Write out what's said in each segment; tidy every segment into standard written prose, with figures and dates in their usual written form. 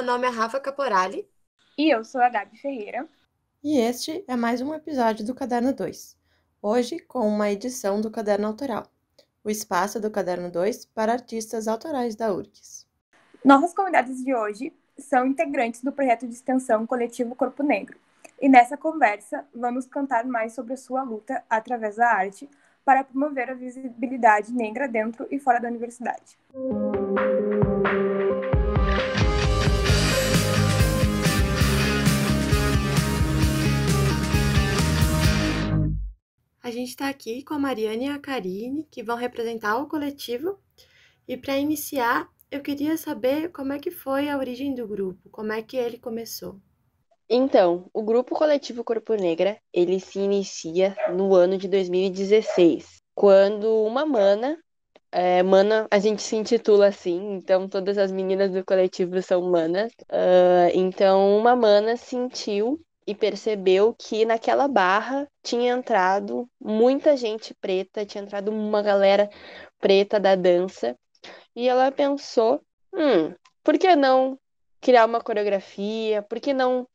meu nome é Rafa Caporali. E eu sou a Gabi Ferreira. E este é mais um episódio do Caderno 2. Hoje com uma edição do Caderno Autoral, o espaço do Caderno 2 para artistas autorais da URGS. Nossas convidadas de hoje são integrantes do projeto de extensão Coletivo Corpo Negro. E nessa conversa vamos contar mais sobre a sua luta através da arte para promover a visibilidade negra dentro e fora da universidade. A gente está aqui com a Mariane e a Karine, que vão representar o coletivo. E para iniciar, eu queria saber como é que foi a origem do grupo, como é que ele começou. Então, o Grupo Coletivo Corpo Negra, ele se inicia no ano de 2016, quando uma mana, a gente se intitula assim, então todas as meninas do coletivo são manas. Então, uma mana sentiu e percebeu que naquela barra tinha entrado muita gente preta, tinha entrado uma galera preta da dança, e ela pensou, por que não criar uma coreografia, por que não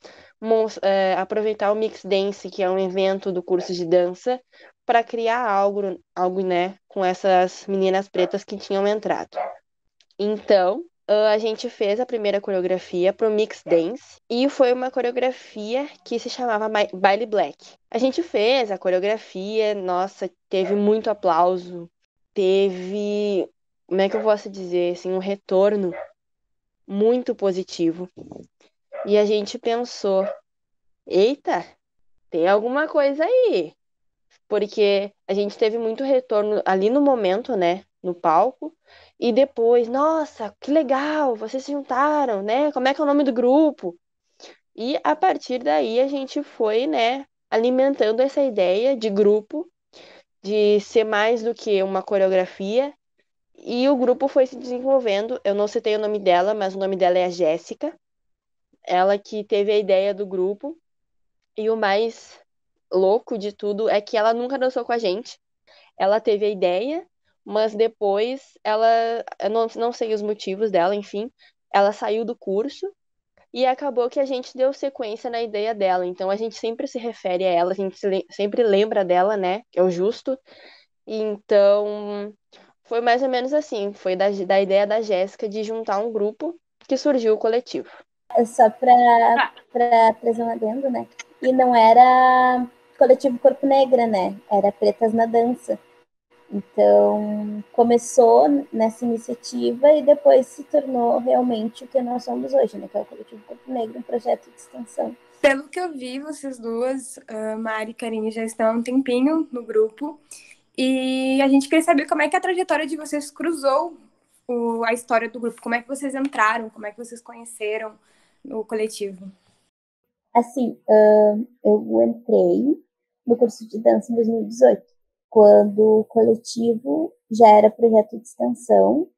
aproveitar o Mix Dance, que é um evento do curso de dança, para criar algo, né, com essas meninas pretas que tinham entrado. Então, a gente fez a primeira coreografia pro Mix Dance e foi uma coreografia que se chamava Baile Black. A gente fez a coreografia, nossa, teve muito aplauso, teve, como é que eu posso dizer, assim, um retorno muito positivo. E a gente pensou, eita, tem alguma coisa aí. Porque a gente teve muito retorno ali no momento, né, no palco. E depois, nossa, que legal, vocês se juntaram, né? Como é que é o nome do grupo? E a partir daí a gente foi, né, alimentando essa ideia de grupo, de ser mais do que uma coreografia. E o grupo foi se desenvolvendo. Eu não citei o nome dela, mas o nome dela é a Jéssica. Ela que teve a ideia do grupo. E o mais louco de tudo é que ela nunca dançou com a gente. Ela teve a ideia, mas depois eu não sei os motivos dela, enfim, ela saiu do curso e acabou que a gente deu sequência na ideia dela. Então a gente sempre se refere a ela, a gente sempre lembra dela, né? Que é o justo. Então foi mais ou menos assim, foi da ideia da Jéssica de juntar um grupo que surgiu o coletivo. Só para trazer um adendo, né? E não era Coletivo Corpo Negra, né? Era Pretas na Dança. Então, começou nessa iniciativa e depois se tornou realmente o que nós somos hoje, né? Que é o Coletivo Corpo Negro, um projeto de extensão. Pelo que eu vi, vocês duas, Mari e Karine, já estão há um tempinho no grupo. E a gente queria saber como é que a trajetória de vocês cruzou a história do grupo. Como é que vocês entraram, como é que vocês conheceram o coletivo? Assim, eu entrei no curso de dança em 2018, quando o coletivo já era projeto de extensão,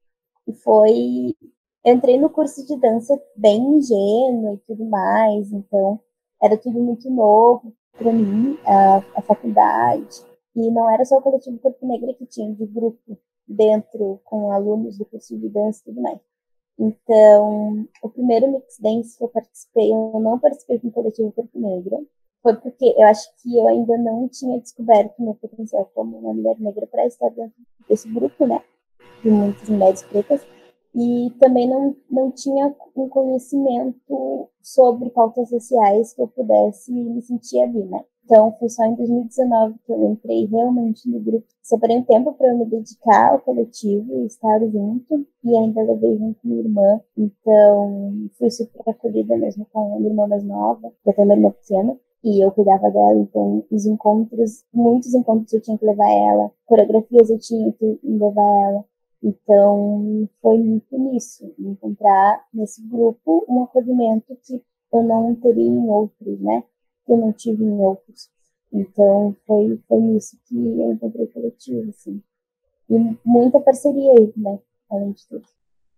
e eu entrei no curso de dança bem ingênua e tudo mais, então era tudo muito novo para mim, a faculdade, e não era só o coletivo Corpo Negro que tinha de grupo dentro, com alunos do curso de dança e tudo mais. Então, o primeiro Mix Dance que eu não participei com o coletivo Corpo Negro, foi porque eu acho que eu ainda não tinha descoberto meu potencial como uma mulher negra para estar dentro desse grupo, né, de muitas mulheres pretas, e também não tinha um conhecimento sobre pautas sociais que eu pudesse me sentir ali, né. Então, foi só em 2019 que eu entrei realmente no grupo. Separei um tempo para eu me dedicar ao coletivo e estar junto, e ainda levei junto minha irmã. Então, fui super acolhida mesmo com a minha irmã mais nova, que eu tenho uma irmã pequena, e eu cuidava dela. Então, muitos encontros eu tinha que levar ela, coreografias eu tinha que levar ela. Então, foi muito nisso, encontrar nesse grupo um acolhimento que eu não teria em outros, né? Que eu não tive em outros. Então, foi nisso que eu encontrei coletivo, assim. E muita parceria aí, né? Além de tudo.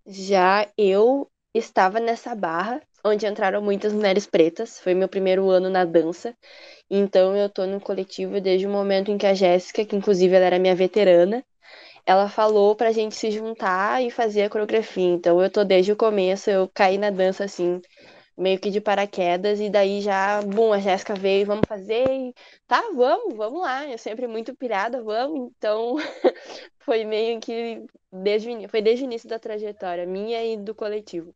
Já eu estava nessa barra, onde entraram muitas mulheres pretas. Foi meu primeiro ano na dança. Então, eu tô no coletivo desde o momento em que a Jéssica, que inclusive ela era minha veterana, ela falou pra gente se juntar e fazer a coreografia. Então eu tô desde o começo, eu caí na dança assim, meio que de paraquedas, e daí já, bum, a Jéssica veio, vamos fazer, e tá, vamos lá. Eu sempre muito pirada, vamos. Então foi meio que foi desde o início da trajetória, minha e do coletivo.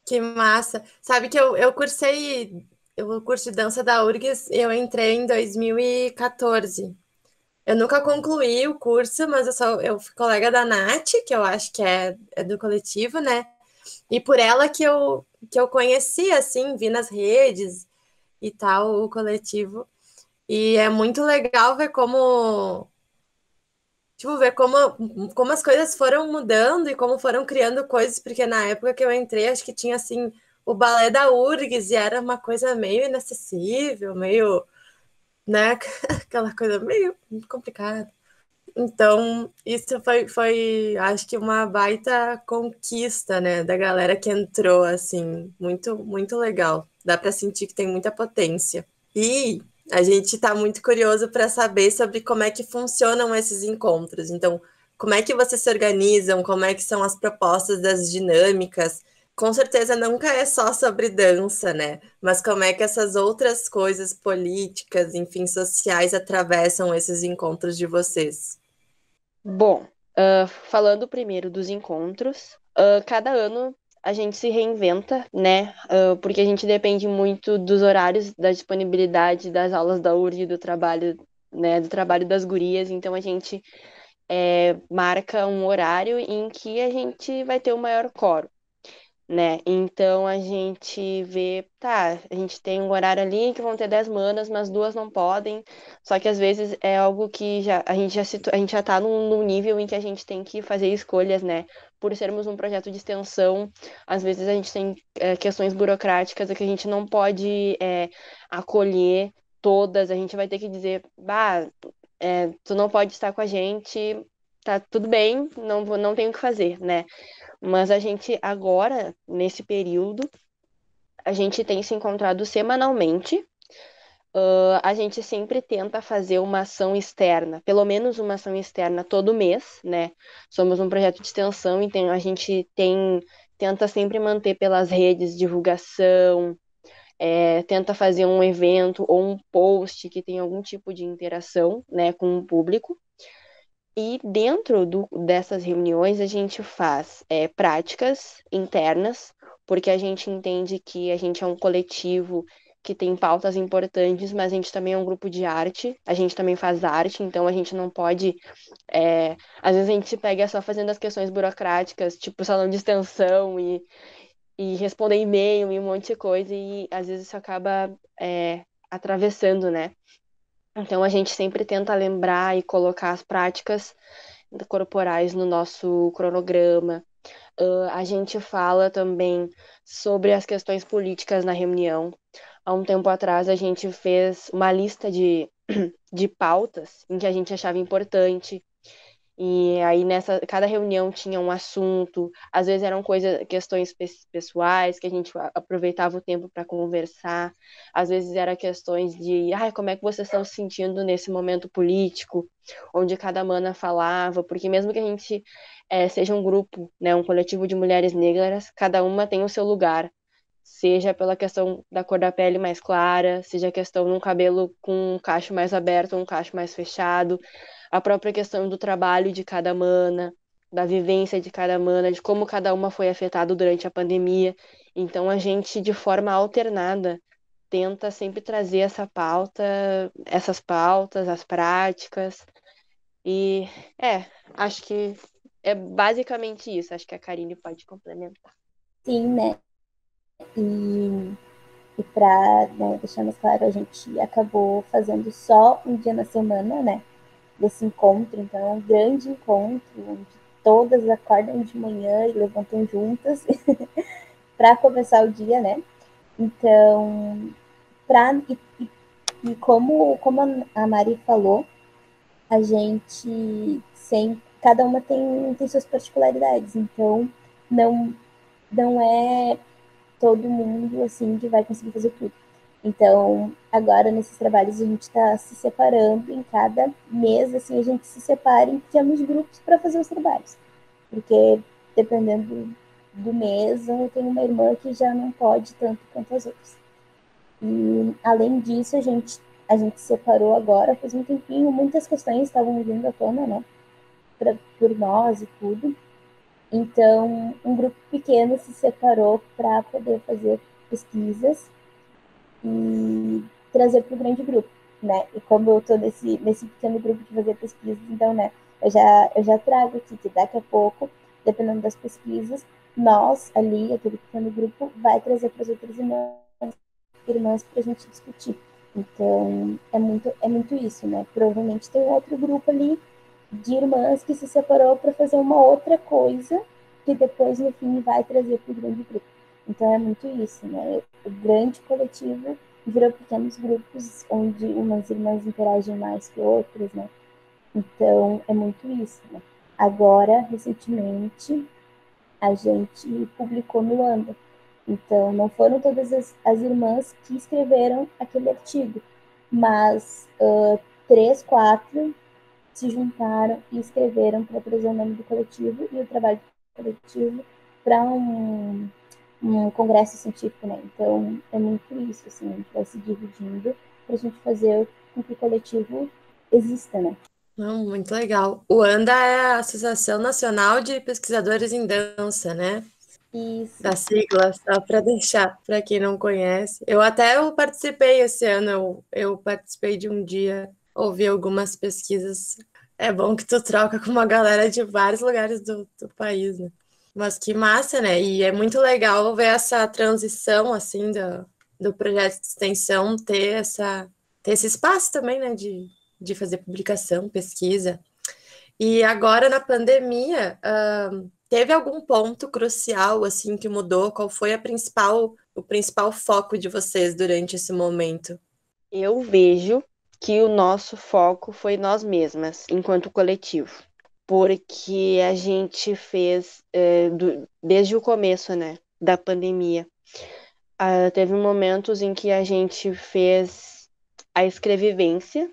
Que massa. Sabe que eu cursei o curso de dança da URGS, eu entrei em 2014. Eu nunca concluí o curso, mas eu fui colega da Nath, que eu acho que é do coletivo, né? E por ela que eu conheci, assim, vi nas redes e tal, o coletivo. E é muito legal ver como, tipo, ver como as coisas foram mudando e como foram criando coisas, porque na época que eu entrei, acho que tinha, assim, o balé da URGS e era uma coisa meio inacessível, meio, né, aquela coisa meio complicada. Então, isso foi, acho que uma baita conquista, né, da galera que entrou, assim, muito, muito legal. Dá para sentir que tem muita potência. E a gente está muito curioso para saber sobre como é que funcionam esses encontros. Então, como é que vocês se organizam? Como é que são as propostas das dinâmicas? Com certeza nunca é só sobre dança, né? Mas como é que essas outras coisas políticas, enfim, sociais atravessam esses encontros de vocês? Bom, falando primeiro dos encontros, cada ano a gente se reinventa, né? Porque a gente depende muito dos horários, da disponibilidade das aulas da URG, do trabalho, né? Do trabalho das gurias. Então a gente marca um horário em que a gente vai ter o maior quórum, né? Então a gente vê, tá, a gente tem um horário ali que vão ter 10 manas, mas duas não podem. Só que às vezes é algo que a gente já tá num nível em que a gente tem que fazer escolhas, né? Por sermos um projeto de extensão, às vezes a gente tem questões burocráticas que a gente não pode acolher todas. A gente vai ter que dizer, bah, tu não pode estar com a gente, tá tudo bem, não tenho o que fazer, né? Mas a gente agora, nesse período, a gente tem se encontrado semanalmente. A gente sempre tenta fazer uma ação externa, pelo menos uma ação externa todo mês, né? Somos um projeto de extensão, então a gente tenta sempre manter pelas redes divulgação, tenta fazer um evento ou um post que tenha algum tipo de interação, né, com o público. E dentro dessas reuniões a gente faz práticas internas, porque a gente entende que a gente é um coletivo que tem pautas importantes, mas a gente também é um grupo de arte, a gente também faz arte, então a gente não pode. Às vezes a gente se pega só fazendo as questões burocráticas, tipo salão de extensão e responder e-mail e um monte de coisa, e às vezes isso acaba atravessando, né? Então a gente sempre tenta lembrar e colocar as práticas corporais no nosso cronograma. A gente fala também sobre as questões políticas na reunião. Há um tempo atrás a gente fez uma lista de pautas em que a gente achava importante. E aí cada reunião tinha um assunto, às vezes eram questões pessoais que a gente aproveitava o tempo para conversar, às vezes era questões de, como é que vocês estão se sentindo nesse momento político, onde cada mana falava, porque mesmo que a gente seja um grupo, né, um coletivo de mulheres negras, cada uma tem o seu lugar. Seja pela questão da cor da pele mais clara, seja a questão de um cabelo com um cacho mais aberto ou um cacho mais fechado, a própria questão do trabalho de cada mana, da vivência de cada mana, de como cada uma foi afetada durante a pandemia. Então a gente, de forma alternada, tenta sempre trazer essas pautas, as práticas. E acho que é basicamente isso. Acho que a Karine pode complementar. Sim, né? E para, né, deixar mais claro, a gente acabou fazendo só um dia na semana, né? Desse encontro. Então é um grande encontro onde todas acordam de manhã e levantam juntas para começar o dia, né? Então, e como a Mari falou, a gente sempre, cada uma tem suas particularidades. Então, não, não é todo mundo assim que vai conseguir fazer tudo. Então, agora nesses trabalhos a gente está se separando, em cada mês assim a gente se separa em pequenos grupos para fazer os trabalhos, porque dependendo do mês, eu tenho uma irmã que já não pode tanto quanto as outras. E além disso, a gente separou agora, faz um tempinho, muitas questões estavam vindo à tona, né, por nós e tudo. Então, um grupo pequeno se separou para poder fazer pesquisas e trazer para o grande grupo, né? E como eu estou nesse pequeno grupo de fazer pesquisas, então, né, eu já trago aqui que daqui a pouco, dependendo das pesquisas, nós ali, aquele pequeno grupo, vai trazer para as outras irmãs para a gente discutir. Então, é muito isso, né? Provavelmente tem outro grupo ali de irmãs que se separou para fazer uma outra coisa que depois, no fim, vai trazer para o grande grupo. Então, é muito isso, né? O grande coletivo virou pequenos grupos onde umas irmãs interagem mais que outras, né? Então, é muito isso, né? Agora, recentemente, a gente publicou no Anda. Então, não foram todas as irmãs que escreveram aquele artigo, mas 3, 4 se juntaram e escreveram para trazer o nome do coletivo e o trabalho do coletivo para um congresso científico, né? Então, é muito isso, assim, a gente vai se dividindo para a gente fazer com que o coletivo exista, né? Não, muito legal. O ANDA é a Associação Nacional de Pesquisadores em Dança, né? Isso. Da sigla, só para deixar, para quem não conhece. Eu participei esse ano, eu participei de um dia, ouvi algumas pesquisas. É bom que tu troca com uma galera de vários lugares do país, né? Mas que massa, né? E é muito legal ver essa transição, assim, do projeto de extensão, ter esse espaço também, né? De fazer publicação, pesquisa. E agora, na pandemia, teve algum ponto crucial, assim, que mudou? Qual foi o principal foco de vocês durante esse momento? Eu vejo que o nosso foco foi nós mesmas, enquanto coletivo. Porque a gente fez, desde o começo, né, da pandemia, teve momentos em que a gente fez a escrevivência,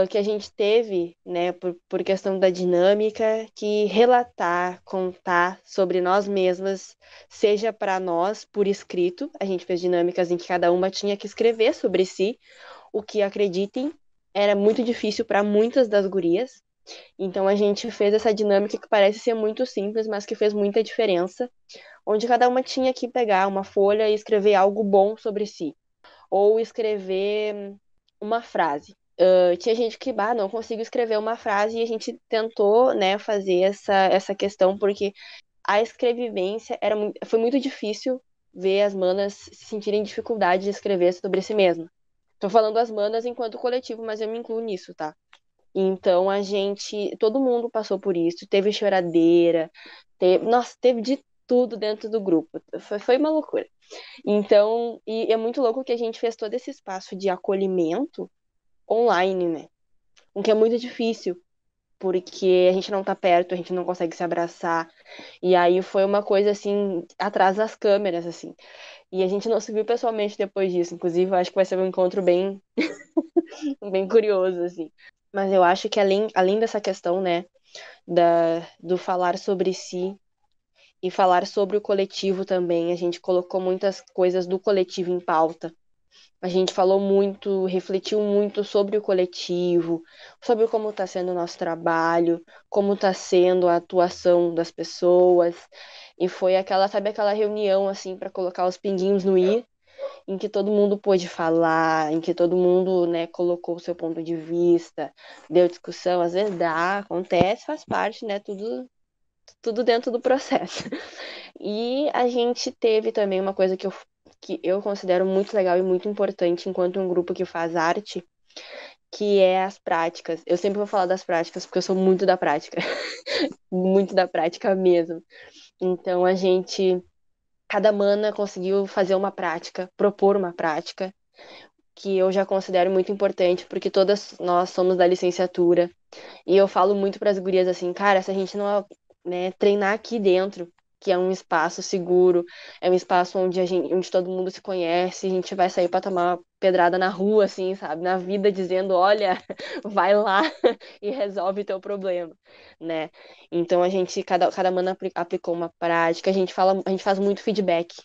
que a gente teve, né, por questão da dinâmica, que relatar, contar sobre nós mesmas, seja para nós por escrito, a gente fez dinâmicas em que cada uma tinha que escrever sobre si, o que acreditem, era muito difícil para muitas das gurias. Então a gente fez essa dinâmica que parece ser muito simples, mas que fez muita diferença, onde cada uma tinha que pegar uma folha e escrever algo bom sobre si, ou escrever uma frase. Tinha gente que, não consigo escrever uma frase, e a gente tentou, né, fazer essa questão, porque a escrevivência foi muito difícil ver as manas se sentirem dificuldade de escrever sobre si mesma. Tô falando as manas enquanto coletivo, mas eu me incluo nisso, tá? Então todo mundo passou por isso, teve choradeira, nossa, teve de tudo dentro do grupo. Foi uma loucura. Então, e é muito louco que a gente fez todo esse espaço de acolhimento online, né? O que é muito difícil, porque a gente não tá perto, a gente não consegue se abraçar. E aí foi uma coisa assim, atrás das câmeras, assim. E a gente não se viu pessoalmente depois disso. Inclusive, eu acho que vai ser um encontro bem, bem curioso, assim. Mas eu acho que além dessa questão, né, do falar sobre si e falar sobre o coletivo também, a gente colocou muitas coisas do coletivo em pauta. A gente falou muito, refletiu muito sobre o coletivo, sobre como está sendo o nosso trabalho, como está sendo a atuação das pessoas. E foi sabe aquela reunião assim para colocar os pinguinhos no i, em que todo mundo pôde falar, em que todo mundo, né, colocou o seu ponto de vista, deu discussão, às vezes acontece, faz parte, né, tudo dentro do processo. E a gente teve também uma coisa que eu considero muito legal e muito importante enquanto um grupo que faz arte, que é as práticas. Eu sempre vou falar das práticas porque eu sou muito da prática, muito da prática mesmo. Então cada mana conseguiu fazer uma prática, propor uma prática, que eu já considero muito importante, porque todas nós somos da licenciatura. E eu falo muito para as gurias assim, cara, se a gente não, né, treinar aqui dentro, que é um espaço seguro, é um espaço onde todo mundo se conhece, a gente vai sair para tomar uma pedrada na rua, assim, sabe? Na vida, dizendo, olha, vai lá e resolve teu problema, né? Então cada mana aplicou uma prática, a gente faz muito feedback,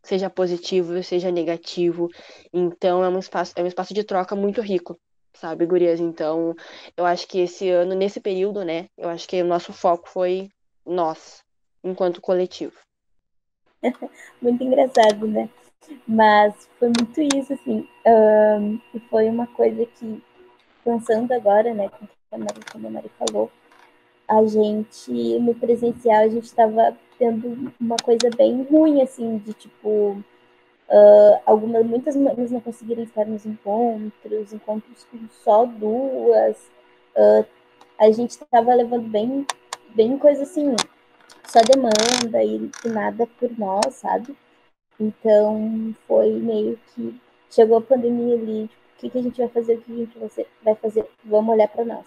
seja positivo, seja negativo. Então é um espaço de troca muito rico, sabe, gurias? Então, eu acho que esse ano, nesse período, né, eu acho que o nosso foco foi nós, enquanto coletivo. Muito engraçado, né? Mas foi muito isso, assim. E foi uma coisa que, pensando agora, né, como a Mari falou, a gente, no presencial, a gente estava tendo uma coisa bem ruim, assim, de tipo, muitas mães não conseguiram estar nos encontros com só duas. A gente estava levando bem coisa assim, só demanda e nada por nós, sabe? Então foi meio que chegou a pandemia ali, tipo, o que a gente vai fazer, o que a gente vai fazer, vamos olhar para nós.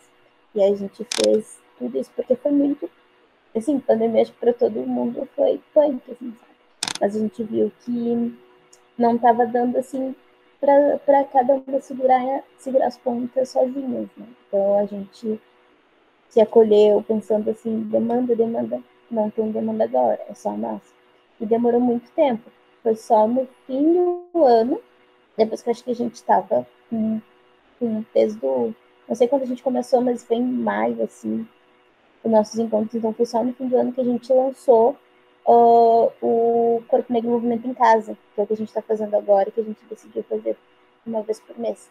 E a gente fez tudo isso porque foi muito, assim, pandemia acho que para todo mundo foi punk, assim, sabe? Mas a gente viu que não estava dando assim para cada uma segurar as pontas sozinhas, né? Então a gente se acolheu pensando assim, demanda, não tem demanda agora, é só nós. E demorou muito tempo. Foi só no fim do ano, depois que eu acho que a gente estava desde o. Não sei quando a gente começou, mas foi em maio, assim, os nossos encontros. Então foi só no fim do ano que a gente lançou o Corpo Negro em Movimento em Casa, que é o que a gente está fazendo agora, que a gente decidiu fazer uma vez por mês.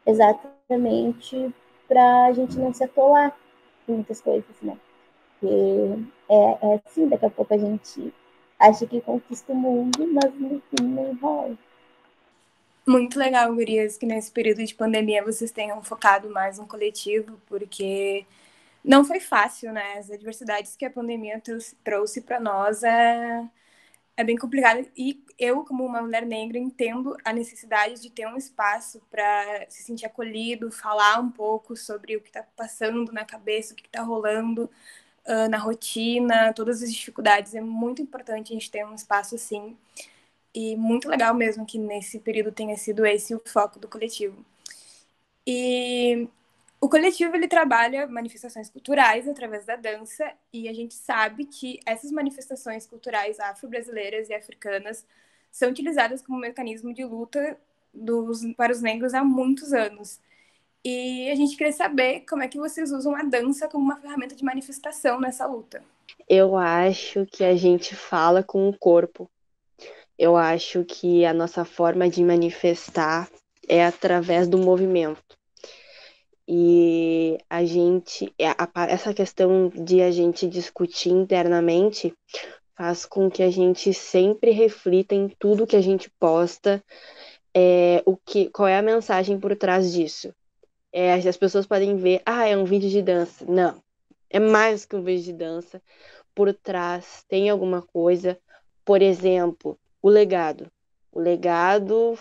Exatamente para a gente não se atolar em muitas coisas, né? Porque é assim, daqui a pouco a gente acha que conquista o mundo, mas no fim não rola. Muito legal, gurias, que nesse período de pandemia vocês tenham focado mais no coletivo, porque não foi fácil, né? As adversidades que a pandemia trouxe para nós é bem complicado. E eu, como uma mulher negra, entendo a necessidade de ter um espaço para se sentir acolhido, falar um pouco sobre o que está passando na cabeça, o que está rolando na rotina, todas as dificuldades. É muito importante a gente ter um espaço assim. E muito legal mesmo que nesse período tenha sido esse o foco do coletivo. E o coletivo ele trabalha manifestações culturais através da dança e a gente sabe que essas manifestações culturais afro-brasileiras e africanas são utilizadas como mecanismo de luta para os negros há muitos anos. E a gente queria saber como é que vocês usam a dança como uma ferramenta de manifestação nessa luta. Eu acho que a gente fala com o corpo. Eu acho que a nossa forma de manifestar é através do movimento. E a gente, essa questão de a gente discutir internamente faz com que a gente sempre reflita em tudo que a gente posta, qual é a mensagem por trás disso. As pessoas podem ver, é um vídeo de dança. Não, é mais que um vídeo de dança. Por trás tem alguma coisa. Por exemplo, o legado. O legado,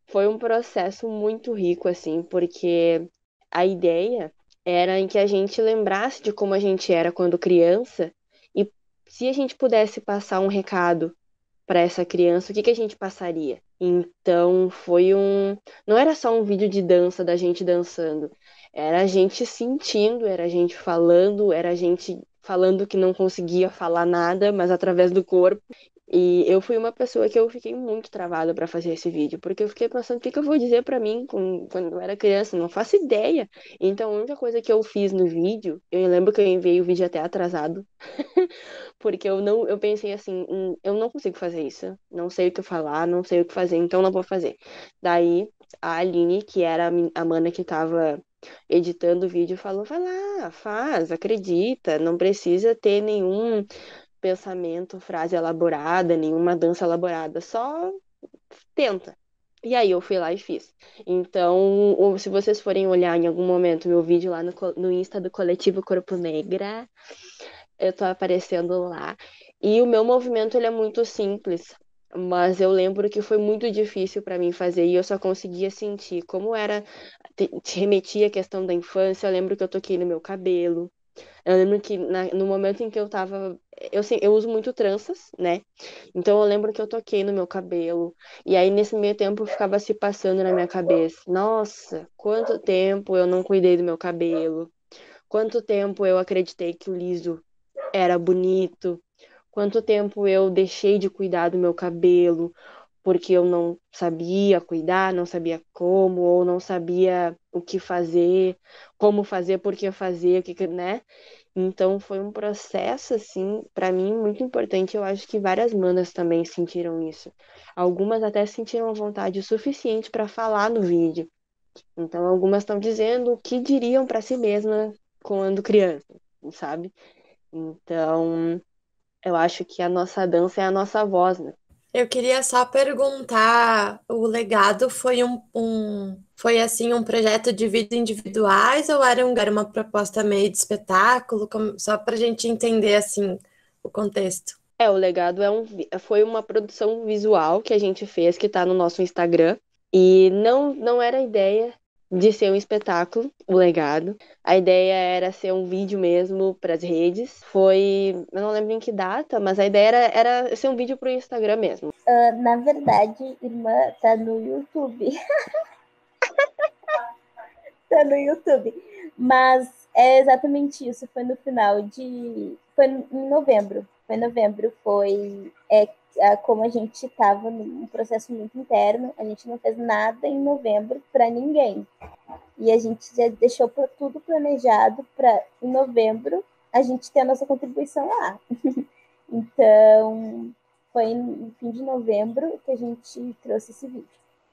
foi um processo muito rico, assim, porque a ideia era em que a gente lembrasse de como a gente era quando criança e se a gente pudesse passar um recado para essa criança, o que a gente passaria? Então, não era só um vídeo de dança da gente dançando, era a gente sentindo, era a gente falando, era a gente falando que não conseguia falar nada, mas através do corpo. E eu fui uma pessoa que eu fiquei muito travada para fazer esse vídeo, porque eu fiquei pensando o que eu vou dizer para mim quando eu era criança, não faço ideia. Então, a única coisa que eu fiz no vídeo, eu lembro que eu enviei o vídeo até atrasado, porque eu pensei assim, eu não consigo fazer isso, não sei o que falar, não sei o que fazer, então não vou fazer. Daí, a Aline, que era a mana que tava editando o vídeo, falou, vai lá, faz, acredita, não precisa ter nenhum pensamento, frase elaborada, nenhuma dança elaborada, só tenta. E aí eu fui lá e fiz. Então, se vocês forem olhar em algum momento meu vídeo lá no Insta do Coletivo Corpo Negra, eu tô aparecendo lá. E o meu movimento, ele é muito simples, mas eu lembro que foi muito difícil para mim fazer e eu só conseguia sentir como era, te remetia à questão da infância. Eu lembro que eu toquei no meu cabelo, Eu lembro que no momento em que eu tava. Eu uso muito tranças, né? Então eu lembro que eu toquei no meu cabelo. E aí, nesse meio tempo, ficava se passando na minha cabeça. Nossa, quanto tempo eu não cuidei do meu cabelo. Quanto tempo eu acreditei que o liso era bonito. Quanto tempo eu deixei de cuidar do meu cabelo porque eu não sabia cuidar, não sabia como, ou não sabia o que fazer, como fazer, por que fazer, né? Então foi um processo, assim, para mim muito importante. Eu acho que várias manas também sentiram isso. Algumas até sentiram vontade o suficiente para falar no vídeo. Então algumas estão dizendo o que diriam para si mesmas quando criança, sabe? Então eu acho que a nossa dança é a nossa voz, né? Eu queria só perguntar, o legado foi foi assim um projeto de vídeos individuais ou era uma proposta meio de espetáculo, só para a gente entender assim o contexto? O legado foi uma produção visual que a gente fez, que tá no nosso Instagram. E não era a ideia de ser um espetáculo, o legado. A ideia era ser um vídeo mesmo para as redes. Eu não lembro em que data, mas a ideia era ser um vídeo pro Instagram mesmo. Na verdade, irmã, tá no YouTube. Tá no YouTube. Mas é exatamente isso. Foi no final de. Foi em novembro. Foi em novembro. Como a gente estava num processo muito interno, a gente não fez nada em novembro para ninguém. E a gente já deixou tudo planejado para em novembro a gente ter a nossa contribuição lá. Então, foi no fim de novembro que a gente trouxe esse vídeo.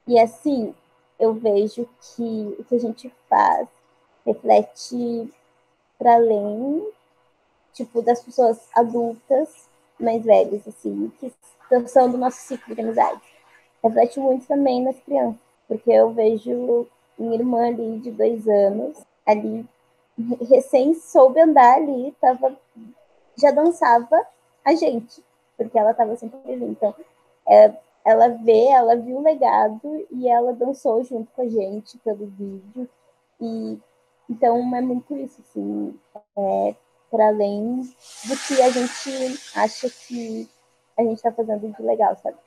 E assim, eu vejo que o que a gente faz reflete para além, tipo, das pessoas adultas mais velhas, assim, que são do nosso ciclo de amizade. Reflete muito também nas crianças, porque eu vejo minha irmã ali de 2 anos, ali, recém soube andar ali, já dançava a gente, porque ela estava sempre ali. Então, ela viu o legado e ela dançou junto com a gente pelo vídeo. E então é muito isso, assim, para além do que a gente acha que a gente está fazendo de legal, sabe?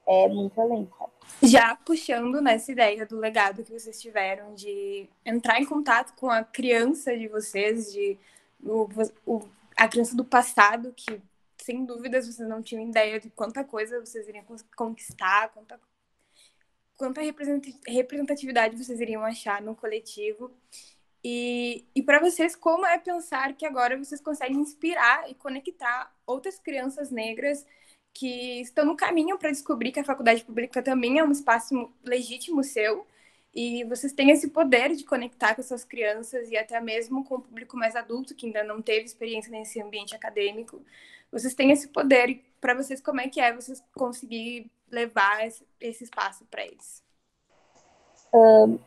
É muito além, sabe? Já puxando nessa ideia do legado que vocês tiveram de entrar em contato com a criança de vocês, a criança do passado, que sem dúvidas vocês não tinham ideia de quanta coisa vocês iriam conquistar, quanta representatividade vocês iriam achar no coletivo. E para vocês, como é pensar que agora vocês conseguem inspirar e conectar outras crianças negras que estão no caminho para descobrir que a faculdade pública também é um espaço legítimo seu, e vocês têm esse poder de conectar com essas crianças e até mesmo com o público mais adulto, que ainda não teve experiência nesse ambiente acadêmico. Vocês têm esse poder, e para vocês, como é que é vocês conseguir levar esse espaço para eles?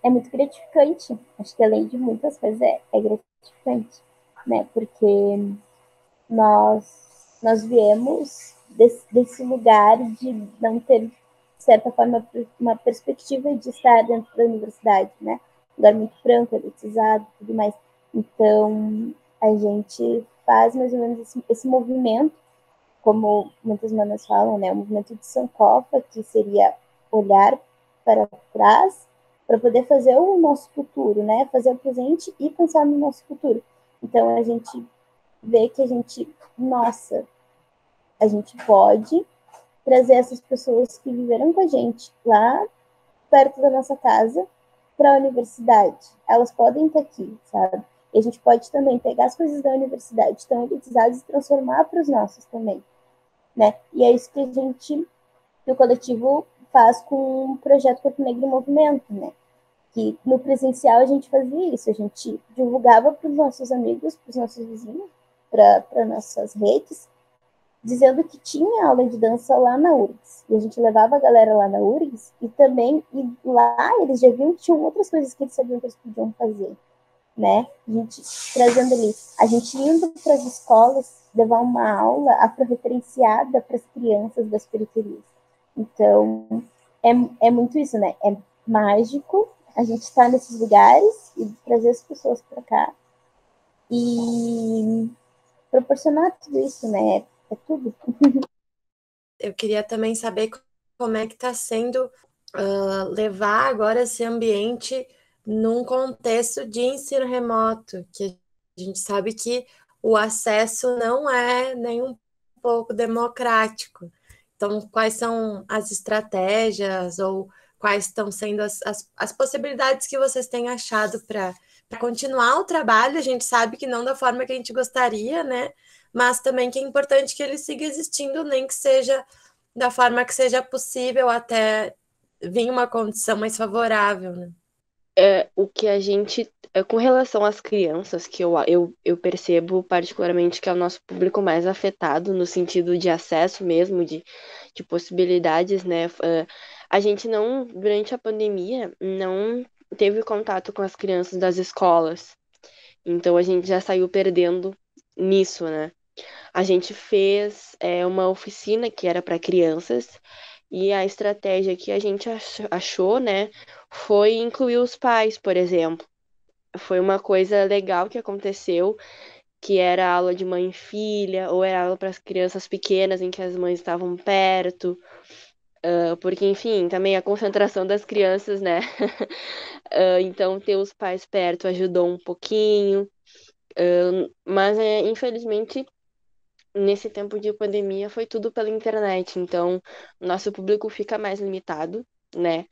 É muito gratificante. Acho que além de muitas coisas é gratificante, né? Porque nós viemos desse lugar de não ter, de certa forma, uma perspectiva de estar dentro da universidade, né? Um lugar muito franco, elitizado, tudo mais. Então, a gente faz mais ou menos esse movimento, como muitas manas falam, né? O movimento de Sankofa, que seria olhar para trás para poder fazer o nosso futuro, né? Fazer o presente e pensar no nosso futuro. Então, a gente vê que a gente pode trazer essas pessoas que viveram com a gente lá perto da nossa casa para a universidade. Elas podem estar aqui, sabe? E a gente pode também pegar as coisas da universidade tão elitizadas e transformar para os nossos também, né? E é isso que o coletivo faz com o projeto Corpo Negro em Movimento, né? Que no presencial a gente fazia isso, a gente divulgava para os nossos amigos, para os nossos vizinhos, para nossas redes, dizendo que tinha aula de dança lá na URGS. E a gente levava a galera lá na URGS e também, e lá eles já viam que tinham outras coisas que eles sabiam que eles podiam fazer, né? A gente trazendo ali, a gente indo para as escolas levar uma aula afro-referenciada para as crianças das periferias. Então, é muito isso, né? É mágico a gente estar nesses lugares e trazer as pessoas para cá e proporcionar tudo isso, né? É tudo. Eu queria também saber como é que está sendo levar agora esse ambiente num contexto de ensino remoto, que a gente sabe que o acesso não é nem um pouco democrático. Então, quais são as estratégias ou quais estão sendo as possibilidades que vocês têm achado para continuar o trabalho? A gente sabe que não da forma que a gente gostaria, né? Mas também que é importante que ele siga existindo, nem que seja da forma que seja possível até vir uma condição mais favorável, né? O que a gente, com relação às crianças, que eu percebo particularmente que é o nosso público mais afetado no sentido de acesso mesmo, de possibilidades, né? A gente não, durante a pandemia, não teve contato com as crianças das escolas. Então a gente já saiu perdendo nisso, né? A gente fez uma oficina que era para crianças e a estratégia que a gente achou, né, foi incluir os pais, por exemplo. Foi uma coisa legal que aconteceu, que era aula de mãe e filha, ou era aula para as crianças pequenas em que as mães estavam perto, porque, enfim, também a concentração das crianças, né? Então, ter os pais perto ajudou um pouquinho, mas, infelizmente, nesse tempo de pandemia foi tudo pela internet, então nosso público fica mais limitado, né?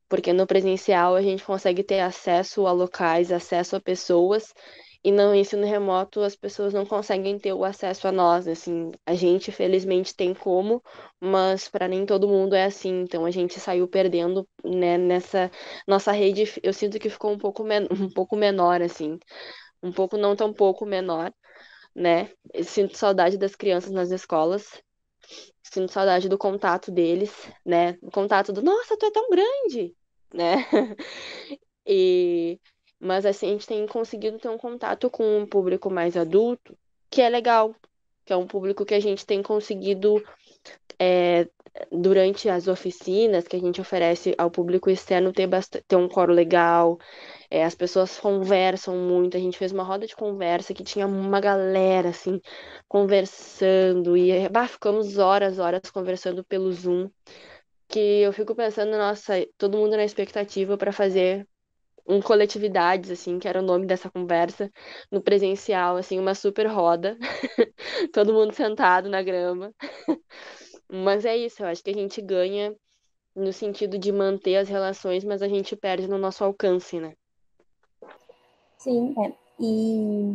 Porque no presencial a gente consegue ter acesso a locais, acesso a pessoas, e no ensino remoto as pessoas não conseguem ter o acesso a nós, assim, a gente felizmente tem como, mas para nem todo mundo é assim, então a gente saiu perdendo, né, nessa nossa rede, eu sinto que ficou um pouco menor, assim, um pouco não tão pouco menor, né? Eu sinto saudade das crianças nas escolas, sinto saudade do contato deles, né? O contato do, nossa, tu é tão grande, né? E, mas assim, a gente tem conseguido ter um contato com um público mais adulto, que é legal, que é um público que a gente tem conseguido é, durante as oficinas que a gente oferece ao público externo ter um coro legal, as pessoas conversam muito. A gente fez uma roda de conversa que tinha uma galera, assim, conversando. E ficamos horas conversando pelo Zoom. Que eu fico pensando, nossa, todo mundo na expectativa para fazer um coletividades, assim, que era o nome dessa conversa, no presencial, assim, uma super roda. Todo mundo sentado na grama. Mas é isso, eu acho que a gente ganha no sentido de manter as relações, mas a gente perde no nosso alcance, né? Sim, E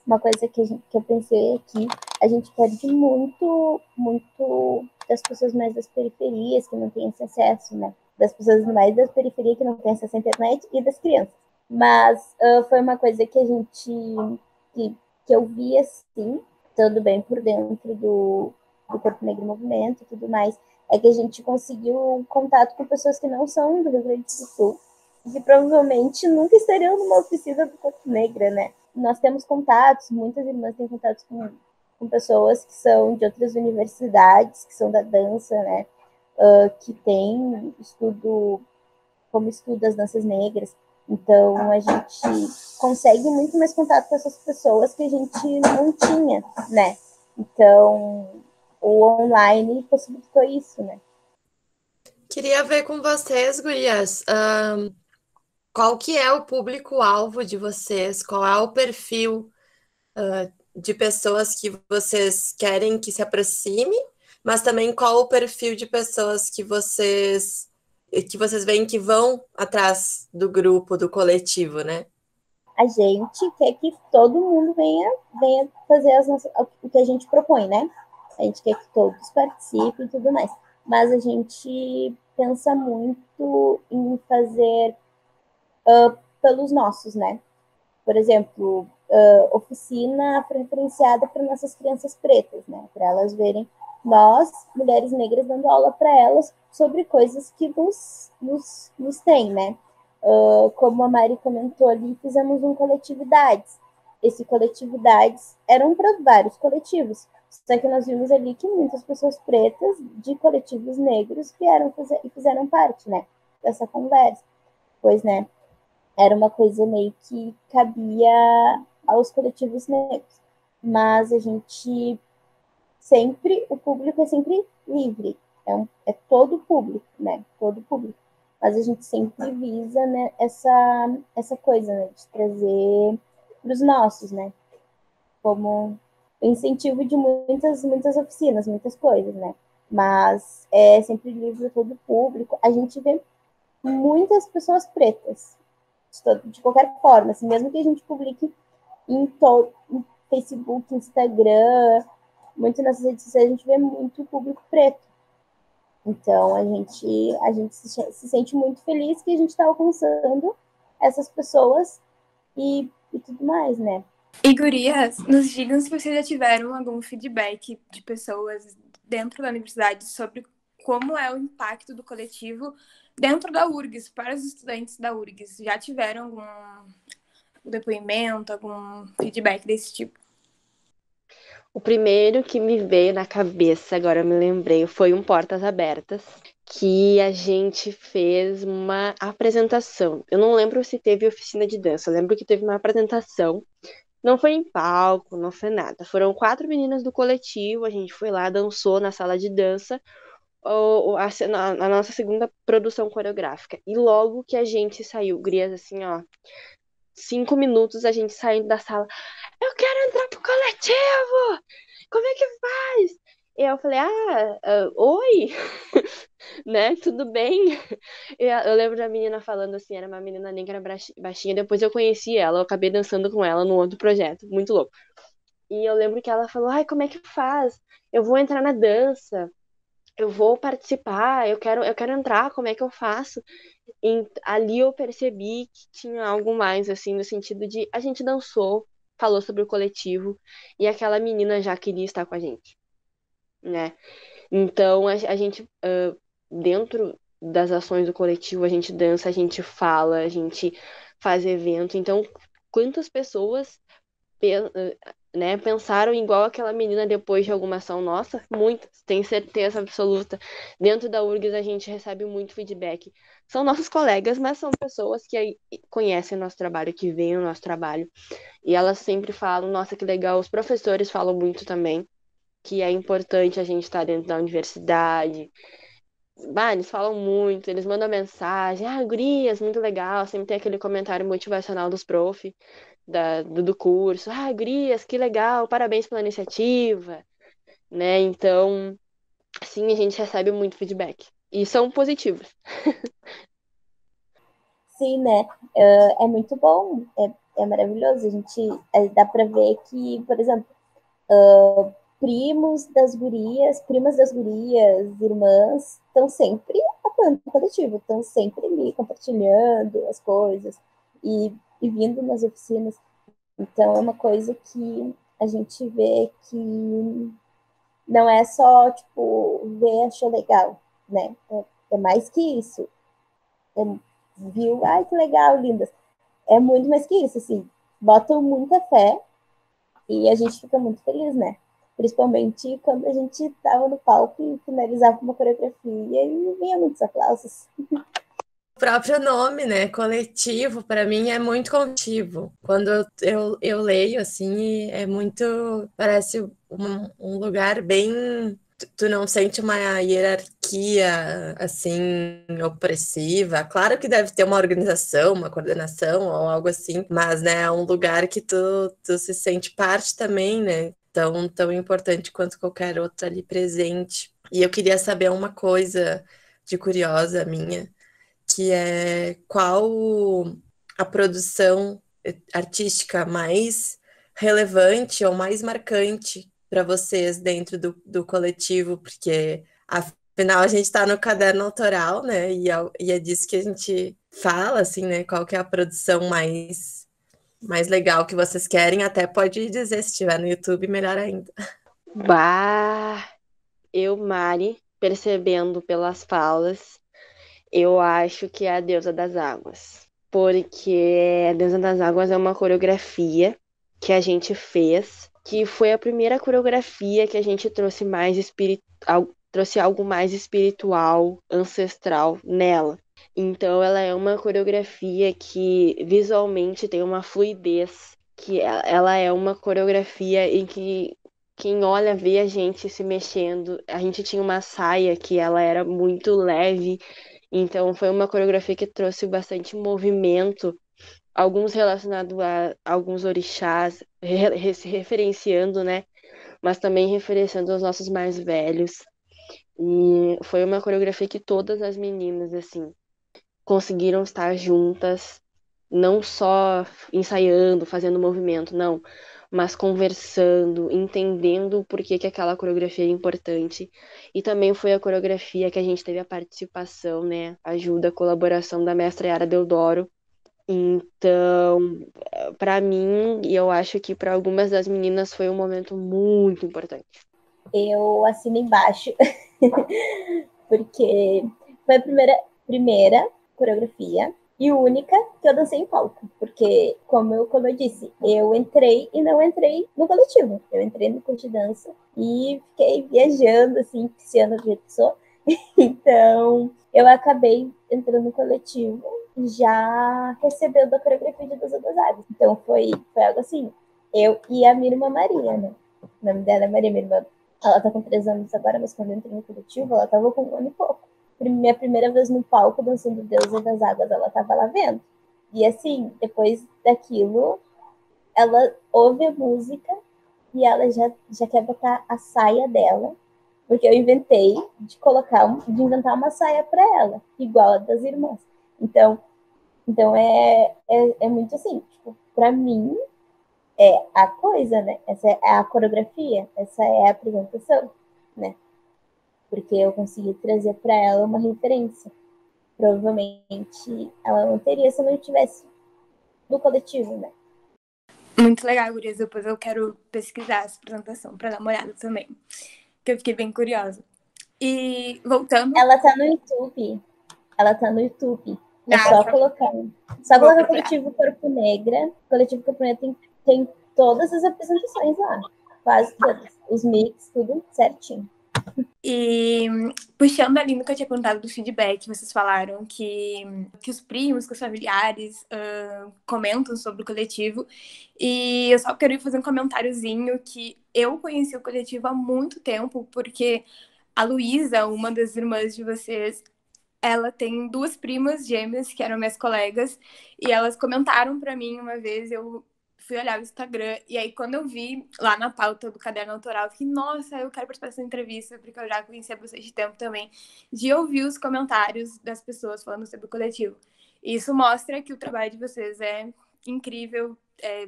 uma coisa que eu pensei aqui, a gente perde muito das pessoas mais das periferias que não têm esse acesso, né? Das pessoas mais das periferias que não têm acesso à internet e das crianças. Mas foi uma coisa que a gente que, que eu vi assim, estando bem por dentro do Corpo Negro em Movimento e tudo mais, é que a gente conseguiu um contato com pessoas que não são do Rio Grande do Sul, que provavelmente nunca estariam numa oficina do Corpo Negra, né? Nós temos contatos, muitas irmãs têm contatos com pessoas que são de outras universidades, que são da dança, né? Que tem estudo, como estuda as danças negras. Então, a gente consegue muito mais contato com essas pessoas que a gente não tinha, né? Então, o online possibilitou isso, né? Queria ver com vocês, gurias, qual que é o público-alvo de vocês? Qual é o perfil de pessoas que vocês querem que se aproxime, mas também qual o perfil de pessoas que vocês veem que vão atrás do grupo, do coletivo, né? A gente quer que todo mundo venha fazer o que a gente propõe, né? A gente quer que todos participem e tudo mais. Mas a gente pensa muito em fazer pelos nossos, né? Por exemplo, oficina preferenciada para nossas crianças pretas, né? Para elas verem nós, mulheres negras, dando aula para elas sobre coisas que nos têm, né? Como a Mari comentou ali, fizemos um coletividades. Esse coletividades eram para vários coletivos. Só que nós vimos ali que muitas pessoas pretas de coletivos negros vieram fazer e fizeram parte, né? Dessa conversa. Pois, né? Era uma coisa meio que cabia aos coletivos negros. Mas a gente sempre, o público é sempre livre, é todo público, né? Todo público. Mas a gente sempre visa, né, essa coisa, né, de trazer para os nossos, né? Como incentivo de muitas oficinas, muitas coisas, né? Mas é sempre livre para todo público. A gente vê muitas pessoas pretas, de qualquer forma, assim, mesmo que a gente publique em Facebook, Instagram, muito nas redes sociais, a gente vê muito público preto. Então, a gente se sente muito feliz que a gente está alcançando essas pessoas e tudo mais, né? E gurias, nos digam se vocês já tiveram algum feedback de pessoas dentro da universidade sobre como é o impacto do coletivo dentro da URGS, para os estudantes da URGS. Já tiveram algum depoimento, algum feedback desse tipo? O primeiro que me veio na cabeça, agora eu me lembrei, foi um Portas Abertas, que a gente fez uma apresentação. Eu não lembro se teve oficina de dança, eu lembro que teve uma apresentação. Não foi em palco, não foi nada. Foram 4 meninas do coletivo, a gente foi lá, dançou na sala de dança, a nossa segunda produção coreográfica. E logo que a gente saiu, gurias, assim, ó, 5 minutos a gente saindo da sala, eu quero entrar pro coletivo! Como é que faz? E eu falei, oi, né, tudo bem? Eu lembro da menina falando assim, era uma menina negra baixinha, depois eu conheci ela, eu acabei dançando com ela num outro projeto, muito louco. E eu lembro que ela falou, ai, como é que faz? Eu vou entrar na dança, eu vou participar, eu quero entrar, como é que eu faço? E ali eu percebi que tinha algo mais, assim, no sentido de a gente dançou, falou sobre o coletivo, e aquela menina já queria estar com a gente, né? Então, a gente, dentro das ações do coletivo, a gente dança, a gente fala, a gente faz evento. Então, quantas pessoas né, pensaram igual aquela menina depois de alguma ação nossa? Muitas, tenho certeza absoluta. Dentro da URGS a gente recebe muito feedback. São nossos colegas, mas são pessoas que aí conhecem o nosso trabalho, que veem o nosso trabalho. E elas sempre falam, nossa, que legal. Os professores falam muito também, que é importante a gente estar dentro da universidade. Bah, eles falam muito, eles mandam mensagem, gurias, muito legal. Sempre tem aquele comentário motivacional dos prof do curso. Gurias, que legal, parabéns pela iniciativa, né? Então, sim, a gente recebe muito feedback. E são positivos. Sim, né? É muito bom, é maravilhoso. A gente dá para ver que, por exemplo, primas das gurias, irmãs, estão sempre apoiando o coletivo, estão sempre ali compartilhando as coisas e vindo nas oficinas. Então é uma coisa que a gente vê que não é só, tipo, ver, achou legal, né? É mais que isso. Viu, ai, que legal, lindas. É muito mais que isso, assim. Botam muita fé e a gente fica muito feliz, né? Principalmente quando a gente estava no palco e finalizava uma coreografia e vinha muitos aplausos. O próprio nome, né? Coletivo, para mim é muito coletivo. Quando eu leio, assim, é muito. Parece um lugar bem. Tu não sente uma hierarquia, assim, opressiva. Claro que deve ter uma organização, uma coordenação ou algo assim, mas, né, é um lugar que tu se sente parte também, né? Tão importante quanto qualquer outro ali presente. E eu queria saber uma coisa de curiosa minha que é qual a produção artística mais relevante ou mais marcante para vocês dentro do coletivo, porque afinal a gente está no caderno autoral, né? E é disso que a gente fala, assim, né? Qual que é a produção mais legal que vocês querem, até pode dizer se estiver no YouTube, melhor ainda. Bah, Mari, percebendo pelas falas, eu acho que é a Deusa das Águas. Porque a Deusa das Águas é uma coreografia que a gente fez, que foi a primeira coreografia que a gente trouxe trouxe algo mais espiritual, ancestral nela. Então ela é uma coreografia que visualmente tem uma fluidez que ela é uma coreografia em que quem olha vê a gente se mexendo. A gente tinha uma saia que ela era muito leve, então foi uma coreografia que trouxe bastante movimento, alguns relacionados a alguns orixás, se referenciando, né? Mas também referenciando os nossos mais velhos. E foi uma coreografia que todas as meninas, assim, conseguiram estar juntas, não só ensaiando, fazendo movimento, não, mas conversando, entendendo o porquê que aquela coreografia é importante. E também foi a coreografia que a gente teve a participação, né, ajuda, a colaboração da mestra Yara Deodoro. Então, para mim, e eu acho que para algumas das meninas foi um momento muito importante. Eu assino embaixo, porque foi a primeira coreografia e única que eu dancei em palco, porque, como eu disse, eu entrei e não entrei no coletivo, eu entrei no curso de dança e fiquei viajando, assim, pisciando do jeito que sou, então eu acabei entrando no coletivo já recebendo a coreografia de Dança das Águas, então foi algo assim, eu e a minha irmã Maria, né, o nome dela é Maria, minha irmã. Ela tá com 3 anos agora, mas quando eu entrei no coletivo, ela tava com 1 ano e pouco. Minha primeira vez no palco, dançando Deusa das Águas, ela tava lá vendo. E assim, depois daquilo, ela ouve a música e ela já quer botar a saia dela, porque eu inventei de inventar uma saia para ela, igual a das irmãs. Então é muito assim, tipo, para mim, é a coisa, né? Essa é a coreografia, essa é a apresentação, né? Porque eu consegui trazer para ela uma referência. Provavelmente ela não teria se eu não estivesse no coletivo, né? Muito legal, Gurias. Depois eu quero pesquisar essa apresentação para dar uma olhada também, que eu fiquei bem curiosa. E voltando... Ela tá no YouTube. É só colocar. Só colocar Coletivo Corpo Negra. Coletivo Corpo Negra tem todas as apresentações lá. Quase todas. Os mix, tudo certinho. E puxando ali no que eu tinha perguntado do feedback, vocês falaram que os primos, que os familiares comentam sobre o coletivo. E eu só queria fazer um comentáriozinho que eu conheci o coletivo há muito tempo, porque a Luísa, uma das irmãs de vocês, ela tem 2 primas gêmeas que eram minhas colegas e elas comentaram para mim uma vez, eu fui olhar o Instagram e aí quando eu vi lá na pauta do Caderno Autoral, eu fiquei, nossa, eu quero participar dessa entrevista porque eu já conhecia vocês de tempo também, de ouvir os comentários das pessoas falando sobre o coletivo. E isso mostra que o trabalho de vocês é incrível, é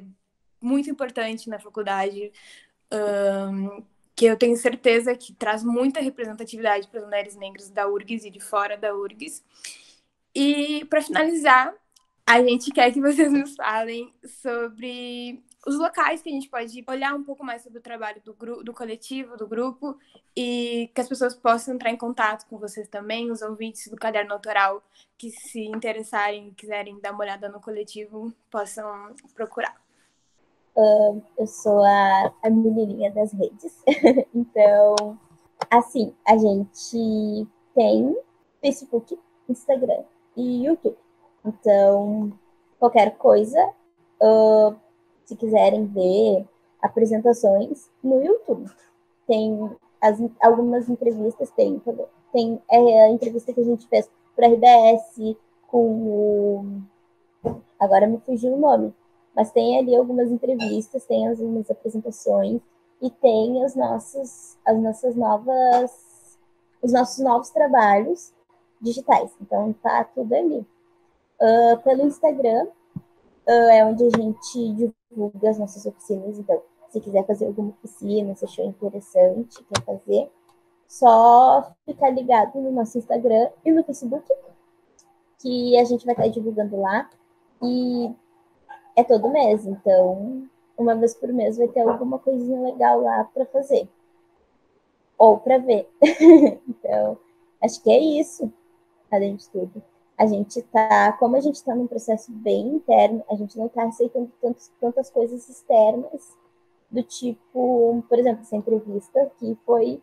muito importante na faculdade, que eu tenho certeza que traz muita representatividade para as mulheres negras da URGS e de fora da URGS. E, para finalizar, a gente quer que vocês nos falem sobre os locais que a gente pode olhar um pouco mais sobre o trabalho do coletivo, do grupo, e que as pessoas possam entrar em contato com vocês também, os ouvintes do Caderno Autoral, que se interessarem e quiserem dar uma olhada no coletivo, possam procurar. Eu sou a menininha das redes. Então, assim, a gente tem Facebook, Instagram e YouTube. Então, qualquer coisa, se quiserem ver apresentações no YouTube. Tem algumas entrevistas, tem a entrevista que a gente fez para a RBS com o... Agora me fugiu o nome. Mas tem ali algumas entrevistas, tem algumas apresentações e tem os nossos novos trabalhos digitais. Então tá tudo ali. Pelo Instagram é onde a gente divulga as nossas oficinas. Então, se quiser fazer alguma oficina, se achou interessante, quer fazer, só ficar ligado no nosso Instagram e no Facebook, que a gente vai estar divulgando lá. E é todo mês, então uma vez por mês vai ter alguma coisinha legal lá para fazer ou para ver. Então, acho que é isso, além de tudo. Como a gente está num processo bem interno, a gente não está aceitando tantas coisas externas, do tipo, por exemplo, essa entrevista que foi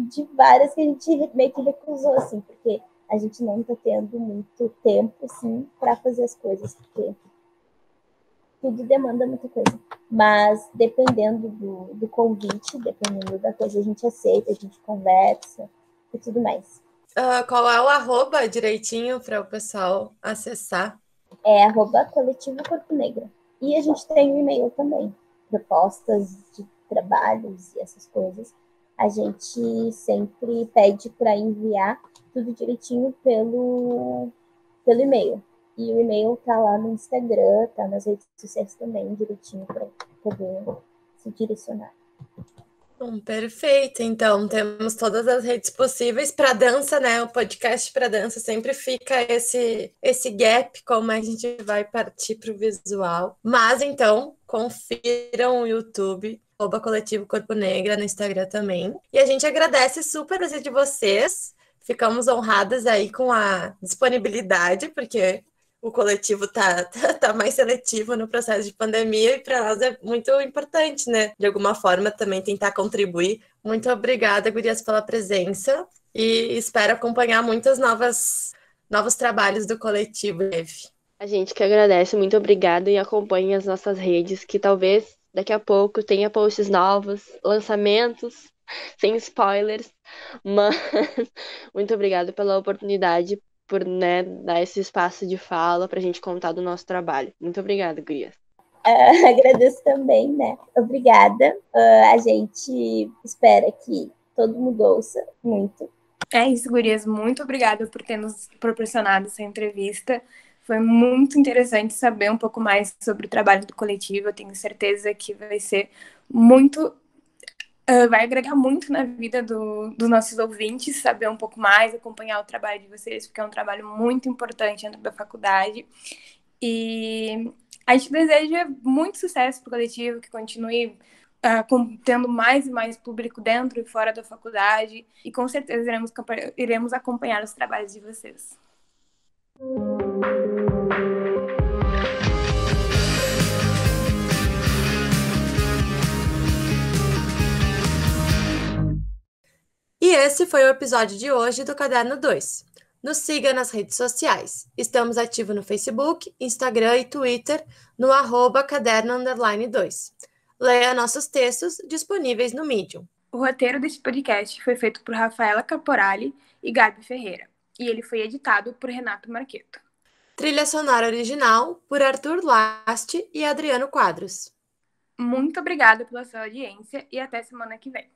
de várias que a gente meio que recusou, assim, porque a gente não está tendo muito tempo, assim, para fazer as coisas, porque tudo demanda muita coisa. Mas dependendo do convite, dependendo da coisa, a gente aceita, a gente conversa e tudo mais. Qual é o arroba direitinho para o pessoal acessar? É @coletivo Corpo Negro. E a gente tem um e-mail também, propostas de trabalhos e essas coisas. A gente sempre pede para enviar tudo direitinho pelo e-mail. E o e-mail tá lá no Instagram, tá nas redes sociais também, direitinho para poder se direcionar. Perfeito. Então, temos todas as redes possíveis para dança, né? O podcast para dança sempre fica esse gap, como a gente vai partir para o visual. Mas, então, confiram o YouTube, @Coletivo Corpo Negra, no Instagram também. E a gente agradece super a presença de vocês. Ficamos honradas aí com a disponibilidade, porque o coletivo tá mais seletivo no processo de pandemia e para nós é muito importante, né? De alguma forma também tentar contribuir. Muito obrigada, gurias, pela presença e espero acompanhar novos trabalhos do coletivo. A gente que agradece, muito obrigada e acompanhe as nossas redes, que talvez daqui a pouco tenha posts novos, lançamentos, sem spoilers, mas muito obrigada pela oportunidade, por, né, dar esse espaço de fala pra gente contar do nosso trabalho. Muito obrigada, gurias. Agradeço também, né? Obrigada. A gente espera que todo mundo ouça muito. É isso, gurias. Muito obrigada por ter nos proporcionado essa entrevista. Foi muito interessante saber um pouco mais sobre o trabalho do coletivo. Eu tenho certeza que vai ser muito... vai agregar muito na vida dos nossos ouvintes, saber um pouco mais, acompanhar o trabalho de vocês, porque é um trabalho muito importante dentro da faculdade. E a gente deseja muito sucesso para o coletivo, que continue tendo mais e mais público dentro e fora da faculdade. E com certeza iremos acompanhar os trabalhos de vocês. E esse foi o episódio de hoje do Caderno 2. Nos siga nas redes sociais. Estamos ativos no Facebook, Instagram e Twitter no @caderno_2. Leia nossos textos disponíveis no Medium. O roteiro desse podcast foi feito por Rafaela Caporali e Gabi Ferreira, e ele foi editado por Renato Marqueto. Trilha sonora original por Arthur Last e Adriano Quadros. Muito obrigada pela sua audiência e até semana que vem.